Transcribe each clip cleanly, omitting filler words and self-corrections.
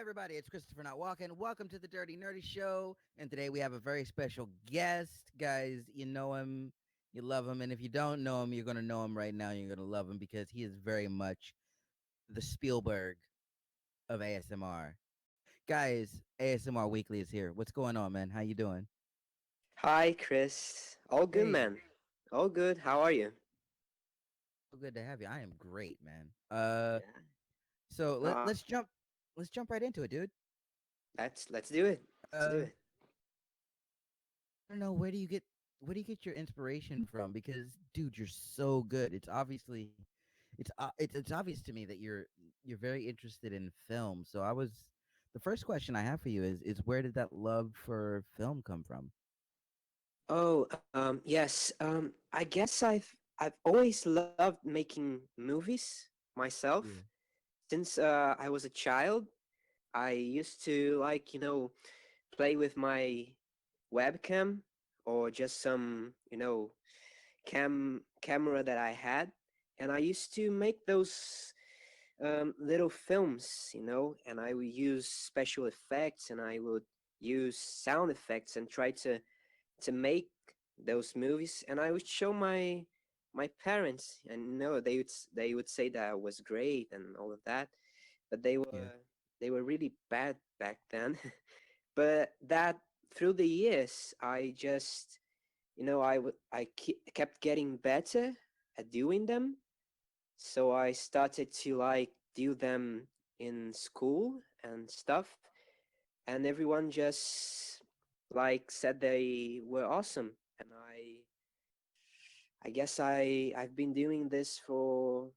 everybody, it's ChristopherNotWalken. Welcome to the Dirty Nerdy Show. And today we have a very special guest. Guys, you know him, you love him. And if you don't know him, you're going to know him right now. You're going to love him because he is very much the Spielberg of ASMR. Guys, ASMR Weekly is here. What's going on, man? How you doing? Hi, Chris. All good, Hey, man. All good. How are you? so good to have you. I am great, man. Yeah. So Uh, let's jump right into it, dude. let's do it. Let's do Uh, it. I don't know, where do you get your inspiration from? Because dude, you're so good. It's obvious to me that you're very interested in film. So the first question I have for you is where did that love for film come from? Oh, yes. I guess I've always loved making movies myself. Yeah. Since I was a child, I used to play with my webcam or just some camera that I had, and I used to make those little films, and I would use special effects and I would use sound effects and try to make those movies, and I would show my parents, and they would say that I was great and all of that, but Yeah. they were really bad back then. But that through the years, I just kept getting better at doing them, so I started to do them in school and stuff, and everyone just said they were awesome. And I guess I've been doing this for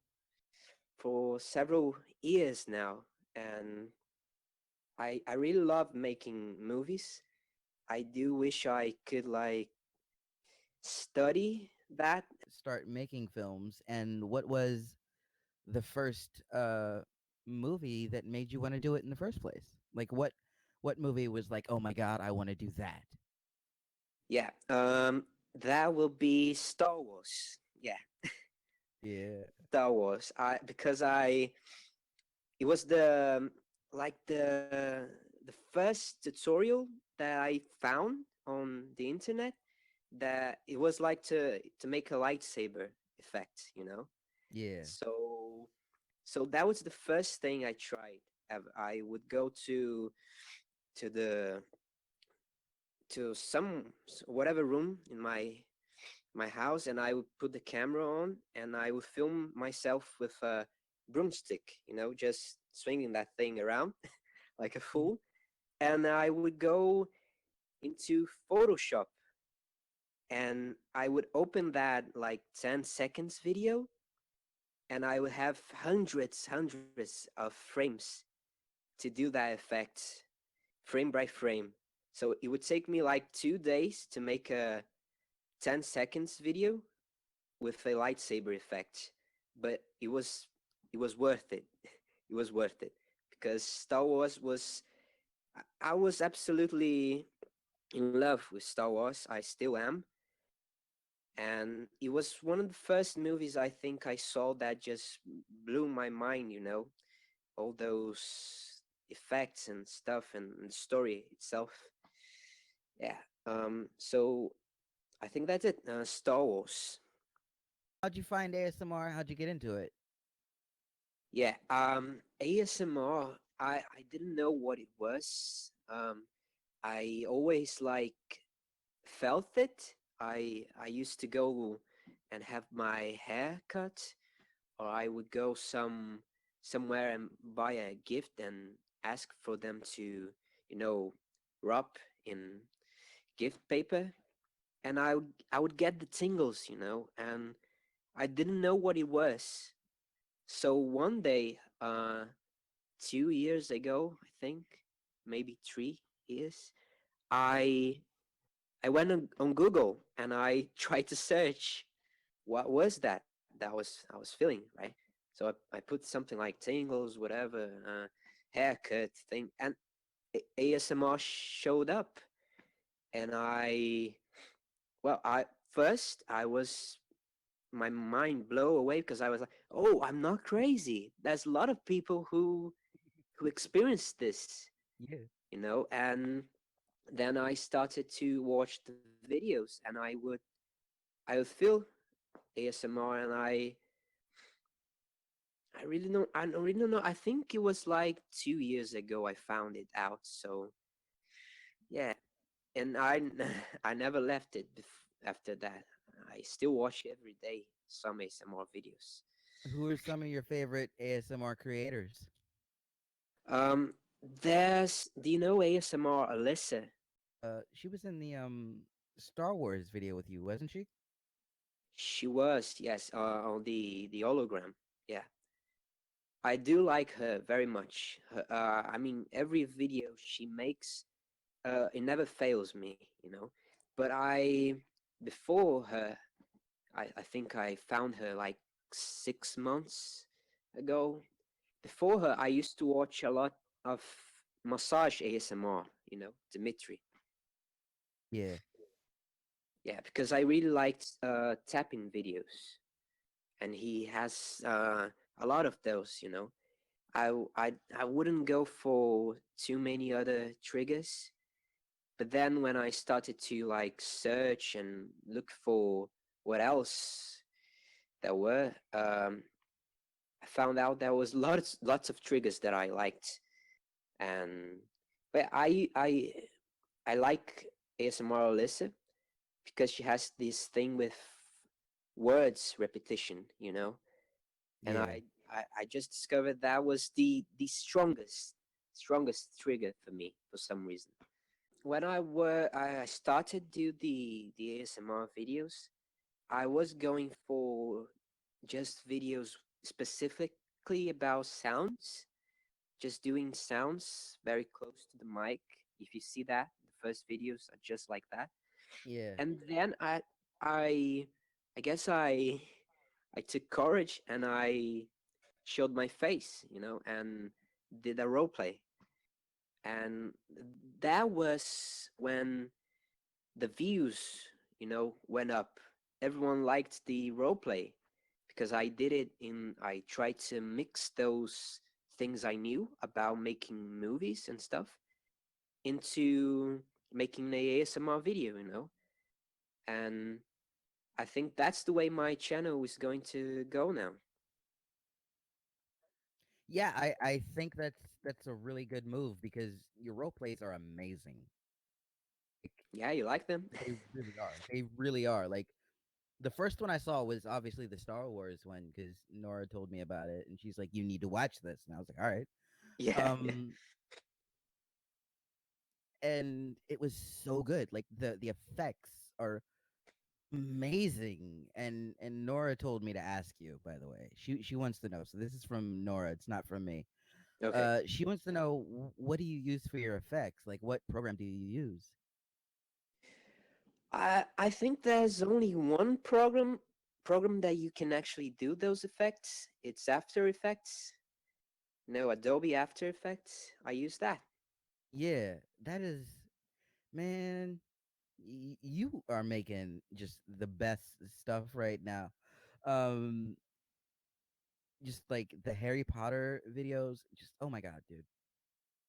several years now, and I really love making movies. I do wish I could study that. Start making films, and what was the first movie that made you want to do it in the first place? Like what movie was like, "Oh my god, I want to do that." Yeah, that will be Star Wars. Yeah, Yeah. Star Wars. I because I it was the first tutorial that I found on the internet, that it was like to make a lightsaber effect. Yeah. So so that was the first thing I tried ever. I would go to the to whatever room in my house, and I would put the camera on and I would film myself with a broomstick, just swinging that thing around like a Mhm. fool. And I would go into Photoshop and I would open that 10 seconds video, and I would have hundreds of frames to do that effect, frame by frame. So it would take me like 2 days to make a 10 seconds video with a lightsaber effect, but it was worth it. It was worth it because Star Wars was I was absolutely in love with Star Wars. I still am, and it was one of the first movies I think I saw that just blew my mind. All those effects and stuff, and the story itself. Yeah. So I think that's it. Star Wars. How'd you find ASMR? How'd you get into it? Yeah, ASMR, I didn't know what it was. I always felt it. I used to go and have my hair cut, or I would go somewhere and buy a gift and ask for them to, you know, wrap in gift paper, and I would get the tingles, and I didn't know what it was. So one day, 2 years ago, I think, maybe 3 years, I I went on Google and I tried to search what was that I was feeling, right? So I put something like tingles, whatever, haircut thing, and ASMR showed up, and I first I was my mind blow away because I was like, oh, I'm not crazy. There's a lot of people who experience this, Yeah. and then I started to watch the videos, and I would feel ASMR, and I don't really don't know. I think it was like 2 years ago I found it out. So yeah, and I never left it after that. I still watch every day some ASMR videos. Who are some of your favorite ASMR creators? Um, do you know ASMR Alyssa? She was in the Star Wars video with you, wasn't she? She was, yes, on the hologram. Yeah, I do like her very much. I mean, every video she makes, it never fails me, But before her, I think I found her like 6 months ago. Before her, I used to watch a lot of massage ASMR, Dimitri. Yeah. Yeah, because I really liked tapping videos, and he has a lot of those. I wouldn't go for too many other triggers, but then when I started to like search and look for what else there were, I found out there was lots of triggers that I liked, and but I like ASMR Alyssa because she has this thing with words repetition, and Yeah. I just discovered that was the strongest trigger for me for some reason. When I started do the ASMR videos, I was going for just videos specifically about sounds, just doing sounds very close to the mic. If you see that, the first videos are just like that. Yeah. And then I I guess I took courage and I showed my face, and did a role play. And that was when the views, went up. Everyone liked the role play because I tried to mix those things I knew about making movies and stuff into making the ASMR video, And I think that's the way my channel is going to go now. Yeah, I think that's a really good move because your role plays are amazing. Like Yeah, you like them? they really are. They really are. Like the first one I saw was obviously the Star Wars one because Nora told me about it and she's like, "You need to watch this," and I was like, "All right." Yeah, yeah. Um, and it was so good. Like the effects are amazing. And Nora told me to ask you, by the way. She wants to know. So this is from Nora. It's not from me. Okay. She wants to know what do you use for your effects? Like what program do you use? I think there's only one program that you can actually do those effects. It's After Effects. No, Adobe After Effects. I use that. Yeah, that is man. You are making just the best stuff right now. Um, just like the Harry Potter videos. Just oh my god, dude.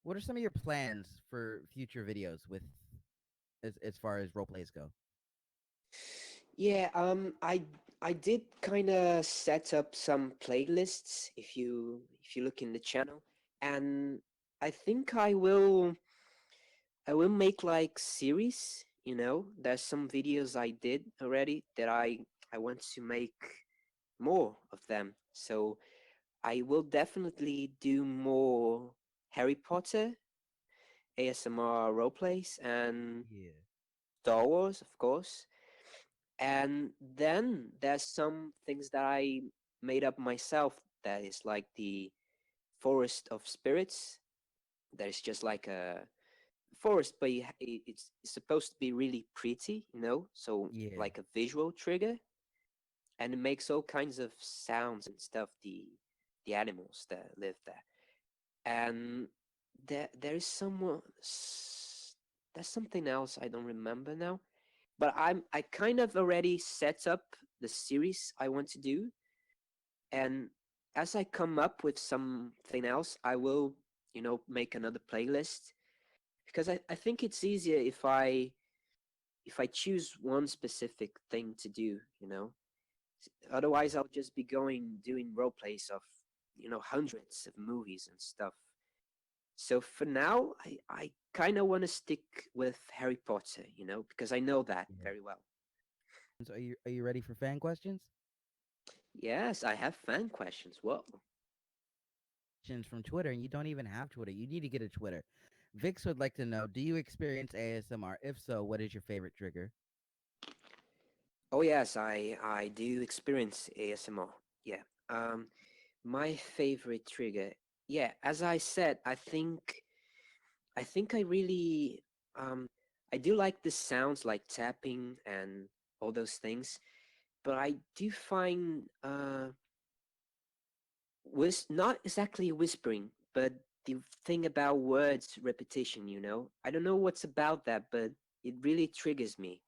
What are some of your plans for future videos with as far as role plays go? Yeah, I did kind of set up some playlists if you look in the channel, and I think I will make like series, There's some videos I did already that I want to make more of them. So I will definitely do more Harry Potter ASMR roleplays and Yeah. Star Wars, of course. And then there's some things that I made up myself that is like the Forest of Spirits. That is just like a forest, but it's supposed to be really pretty, So Yeah. like a visual trigger, and it makes all kinds of sounds and stuff. The animals that live there, and there is there's something else I don't remember now. But I kind of already set up the series I want to do, and as I come up with something else, I will make another playlist, because I think it's easier if I choose one specific thing to do, Otherwise, I'll just be doing role plays of, hundreds of movies and stuff. So for now, I kind of want to stick with Harry Potter, because I know that Yeah. very well. So are you ready for fan questions? Yes, I have fan questions. Whoa. Questions from Twitter, and you don't even have Twitter. You need to get a Twitter. Vix would like to know: do you experience ASMR? If so, what is your favorite trigger? Oh yes, I do experience ASMR. Yeah. Um, my favorite trigger. Yeah, as I said, I think I really I do like the sounds like tapping and all those things, but I do find not exactly whispering, but the thing about words repetition, I don't know what's about that, but it really triggers me.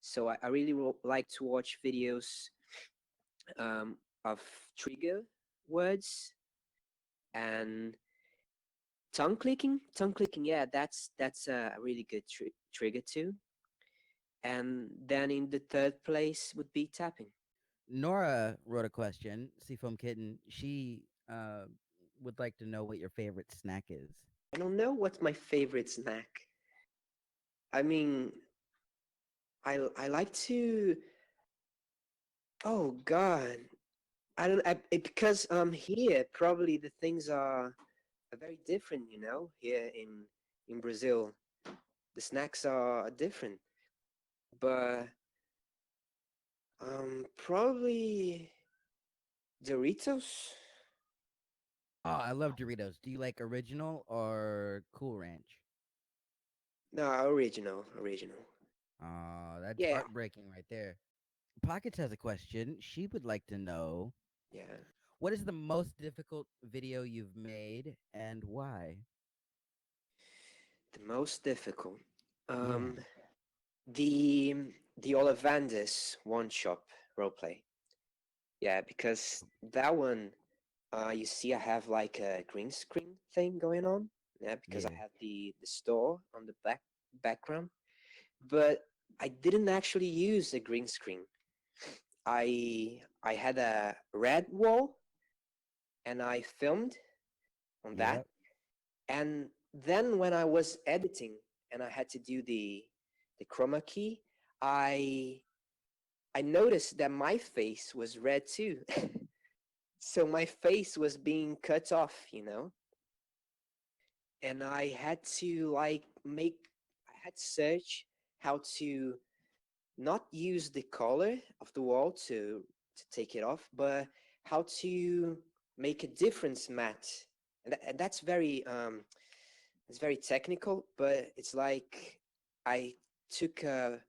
So I really like to watch videos um, of trigger words and tongue clicking. Tongue clicking, yeah, that's a really good trigger too. And then in the third place would be tapping. Nora wrote a question. Seafoam Kitten. She would like to know what your favorite snack is. I don't know what's my favorite snack. I mean, I like to. Oh God, I don't. Because here probably the things are very different. Here in Brazil, the snacks are different. But probably Doritos. Oh, I love Doritos. Do you like original or Cool Ranch? No, original. Oh, that's Yeah, heartbreaking right there. Pockets has a question. She would like to know yeah. what is the most difficult video you've made and why? The most difficult. Yeah. Um, the the Ollivanders one shop roleplay. Yeah, because that one, you see, I have like a green screen thing going on. Yeah, because I Yeah. have the store on the background, but I didn't actually use a green screen. I had a red wall and I filmed on that. Yep. And then when I was editing and I had to do the chroma key, I I noticed that my face was red too. So my face was being cut off. And I had to like I had to search how to not use the color of the wall to take it off, but how to make a difference matte. And that's very it's very technical, but it's like I took a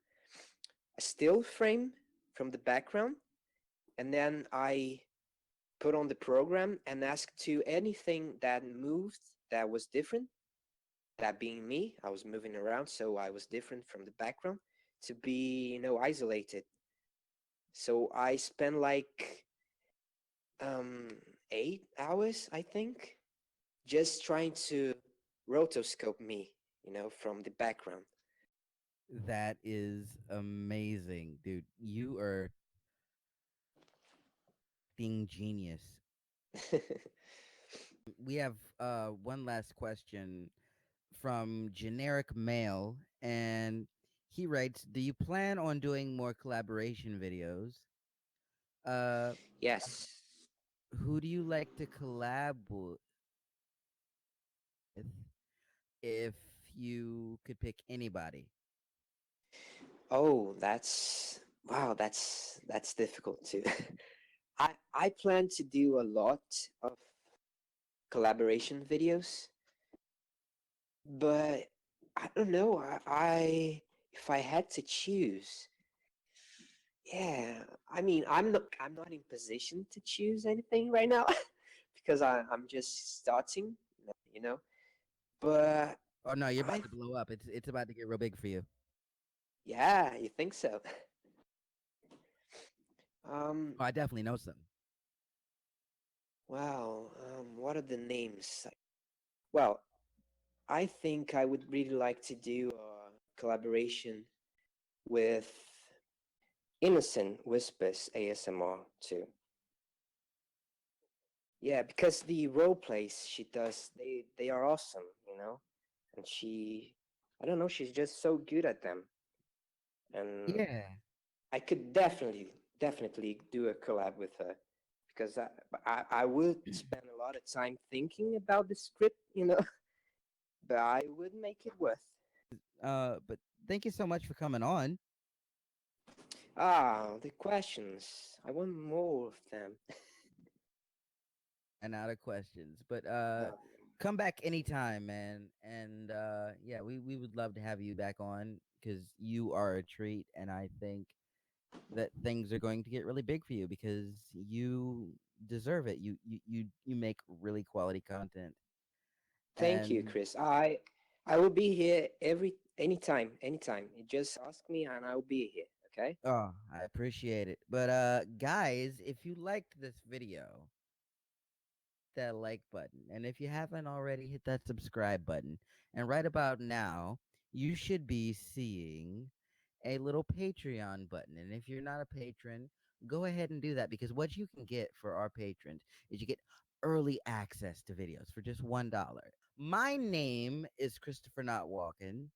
still frame from the background and then I put on the program and asked to anything that moved that was different, that being me, I was moving around, so I was different from the background, to be, isolated. So I spent like um 8 hours, I think, just trying to rotoscope me, from the background. That is amazing, dude. You are being genius. We have one last question from generic male, and he writes, do you plan on doing more collaboration videos? Uh Yes. who do you like to collab with if you could pick anybody? Oh, that's wow, that's difficult too. I plan to do a lot of collaboration videos, but I don't know. I if I had to choose, yeah, I mean, I'm not in position to choose anything right now because I'm just starting, you know. But Oh no, you're about I to blow up. It's about to get real big for you. yeah, you think so? Um, Oh, I definitely know some. wow. What are the names? Well, I think I would really like to do a collaboration with Innocent Whispers ASMR too. Yeah, because the role plays she does, they are awesome, you know? And I don't know, she's just so good at them. And Yeah. I could definitely do a collab with her because I would spend a lot of time thinking about the script, you know, but I would make it worth. But thank you so much for coming on. Ah, the questions. I want more of them. And out of questions. But Uh, come back anytime, man. And yeah, we would love to have you back on because you are a treat, and I think that things are going to get really big for you because you deserve it. You make really quality content. Thank you, And Chris. I will be here anytime. You just ask me and I'll be here, okay? oh, I appreciate it. But guys, if you liked this video, that like button. And if you haven't already, hit that subscribe button. And right about now, you should be seeing a little Patreon button. And if you're not a patron, go ahead and do that because what you can get for our patrons is you get early access to videos for just $1. My name is ChristopherNotWalken.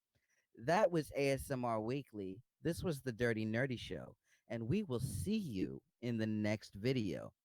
That was ASMR Weekly. This was the Dirty Nerdy Show. And we will see you in the next video.